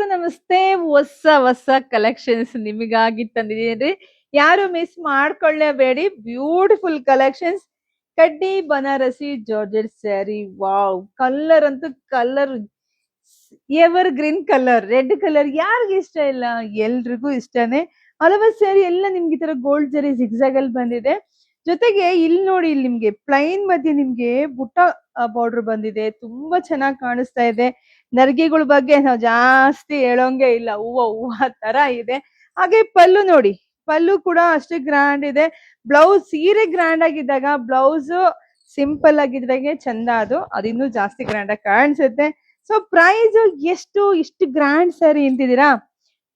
ನಮಸ್ತೆ. ಹೊಸ ಹೊಸ ಕಲೆಕ್ಷನ್ಸ್ ನಿಮಗಾಗಿ ತಂದಿದ್ದೀನಿ. ಯಾರು ಮಿಸ್ ಮಾಡ್ಕೊಳ್ಳೇಬೇಡಿ. Beautiful collections. ಕಡ್ಡಿ Banarasi georgette sari. Wow, colour ಅಂತೂ colour evergreen colour, red colour ಯಾರಿಗ ಇಷ್ಟ ಇಲ್ಲ, ಎಲ್ರಿಗೂ ಇಷ್ಟನೇ. ಹಲವಾರು ಸ್ಯಾರಿ ಎಲ್ಲ ನಿಮ್ಗೆ ಈ ತರ ಗೋಲ್ಡ್ ಜರಿ ಜಿಗ್ಜಾಗ್ ಅಲ್ಲಿ ಬಂದಿದೆ. ಜೊತೆಗೆ ಇಲ್ಲಿ ನೋಡಿ, ಇಲ್ಲಿ ನಿಮ್ಗೆ ಪ್ಲೈನ್ ಮಧ್ಯೆ ನಿಮ್ಗೆ ಬುಟ್ಟ ಬಾರ್ಡರ್ ಬಂದಿದೆ. ತುಂಬಾ ಚೆನ್ನಾಗಿ ಕಾಣಿಸ್ತಾ ಇದೆ. ನರ್ಗಿಗಳ ಬಗ್ಗೆ ನಾವು ಜಾಸ್ತಿ ಹೇಳೋಂಗೆ ಇಲ್ಲ, ಹೂವ ಹೂವ ತರ ಇದೆ. ಹಾಗೆ ಪಲ್ಲು ನೋಡಿ, ಪಲ್ಲು ಕೂಡ ಅಷ್ಟೇ ಗ್ರ್ಯಾಂಡ್ ಇದೆ. ಬ್ಲೌಸ್ ಸೀರೆ ಗ್ರ್ಯಾಂಡ್ ಆಗಿದ್ದಾಗ ಬ್ಲೌಸ್ ಸಿಂಪಲ್ ಆಗಿದ್ದಾಗ ಚಂದ, ಅದಿನ್ನೂ ಜಾಸ್ತಿ ಗ್ರ್ಯಾಂಡ್ ಆಗಿ ಕಾಣಿಸುತ್ತೆ. ಸೊ ಪ್ರೈಸ್ ಎಷ್ಟು, ಇಷ್ಟು ಗ್ರ್ಯಾಂಡ್ ಸ್ಯಾರಿ ಅಂತಿದ್ದೀರಾ?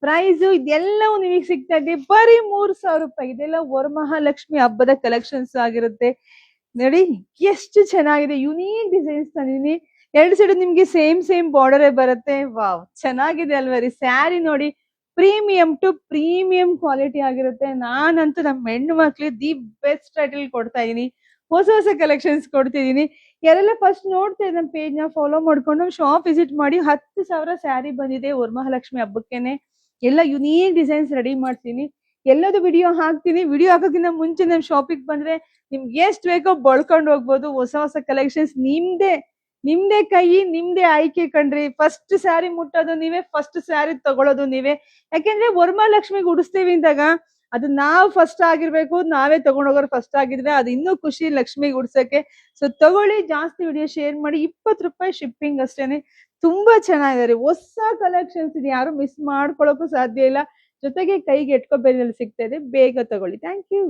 ಪ್ರೈಸ್ ಇದೆಲ್ಲವೂ ನಿಮಗೆ ಸಿಗ್ತಾ ಇದೆ ಬರೀ 3,000 ರೂಪಾಯಿ. ಇದೆಲ್ಲ ವರಮಹಾಲಕ್ಷ್ಮಿ ಹಬ್ಬದ ಕಲೆಕ್ಷನ್ಸ್ ಆಗಿರುತ್ತೆ. ನೋಡಿ ಎಷ್ಟು ಚೆನ್ನಾಗಿದೆ, ಯುನೀಕ್ ಡಿಸೈನ್ಸ್ ತಂದಿದ್ದೀನಿ. ಎರಡು ಸೈಡ್ ನಿಮ್ಗೆ ಸೇಮ್ ಬಾರ್ಡರ್ ಬರುತ್ತೆ. ವಾವ್, ಚೆನ್ನಾಗಿದೆ ಅಲ್ವಾ ರೀ? ಸ್ಯಾರಿ ನೋಡಿ, ಪ್ರೀಮಿಯಂ ಟು ಪ್ರೀಮಿಯಂ ಕ್ವಾಲಿಟಿ ಆಗಿರುತ್ತೆ. ನಾನಂತೂ ನಮ್ಮ ಹೆಣ್ಣು ಮಕ್ಳಿಗೆ ದಿ ಬೆಸ್ಟ್ ಟೈಟಲ್ ಕೊಡ್ತಾ ಇದೀನಿ. ಹೊಸ ಹೊಸ ಕಲೆಕ್ಷನ್ಸ್ ಕೊಡ್ತಿದೀನಿ. ಯಾರೆಲ್ಲ ಫಸ್ಟ್ ನೋಡ್ತಾ ಇದ್ದ ನಮ್ಮ ಪೇಜ್ ನ ಫಾಲೋ ಮಾಡ್ಕೊಂಡು ಶಾಪ್ ವಿಸಿಟ್ ಮಾಡಿ. 10,000 ಸ್ಯಾರಿ ಬಂದಿದೆ ವರಮಹಾಲಕ್ಷ್ಮಿ ಹಬ್ಬಕ್ಕೇನೆ. ಎಲ್ಲ ಯುನೀಕ್ ಡಿಸೈನ್ಸ್ ರೆಡಿ ಮಾಡ್ತೀನಿ. ಎಲ್ಲದು ವಿಡಿಯೋ ಹಾಕ್ತೀನಿ. ವಿಡಿಯೋ ಹಾಕೋಕ್ಕಿಂತ ಮುಂಚೆ ನಮ್ ಶಾಪಿಗೆ ಬಂದ್ರೆ ನಿಮ್ಗೆ ಎಷ್ಟು ಬೇಕೋ ಬಳ್ಕೊಂಡು ಹೋಗ್ಬೋದು. ಹೊಸ ಹೊಸ ಕಲೆಕ್ಷನ್ಸ್ ನಿಮ್ದೇ ಕೈ, ನಿಮ್ದೇ ಆಯ್ಕೆ ಕಣ್ರಿ. ಫಸ್ಟ್ ಸ್ಯಾರಿ ಮುಟ್ಟೋದು ನೀವೇ, ಫಸ್ಟ್ ಸ್ಯಾರಿ ತಗೊಳ್ಳೋದು ನೀವೇ. ಯಾಕೆಂದ್ರೆ ವರಮಹಾಲಕ್ಷ್ಮಿಗೆ ಉಡಿಸ್ತೀವಿ ಅಂದಾಗ ಅದು ನಾವು ಫಸ್ಟ್ ಆಗಿರ್ಬೇಕು, ನಾವೇ ತಗೊಂಡೋಗೋರು ಫಸ್ಟ್ ಆಗಿದ್ರೆ ಅದು ಇನ್ನೂ ಖುಷಿ ಲಕ್ಷ್ಮಿಗೆ ಉಡ್ಸಕ್ಕೆ. ಸೊ ತಗೊಳ್ಳಿ, ಜಾಸ್ತಿ ವಿಡಿಯೋ ಶೇರ್ ಮಾಡಿ. 20 ರೂಪಾಯಿ ಶಿಪ್ಪಿಂಗ್ ಅಷ್ಟೇನೆ. ತುಂಬಾ ಚೆನ್ನಾಗಿದೆ. ಹೊಸ ಕಲೆಕ್ಷನ್ಸ್ ಇದೆ, ಯಾರು ಮಿಸ್ ಮಾಡ್ಕೊಳ್ಳೋಕ್ಕೂ ಸಾಧ್ಯ ಇಲ್ಲ. ಜೊತೆಗೆ ಕೈಗೆ ಎಟ್ಕೋ ಬೆಲೆಯಲ್ಲಿ ಸಿಗ್ತಾ ಇದೆ. ಬೇಗ ತಗೊಳ್ಳಿ. Thank you.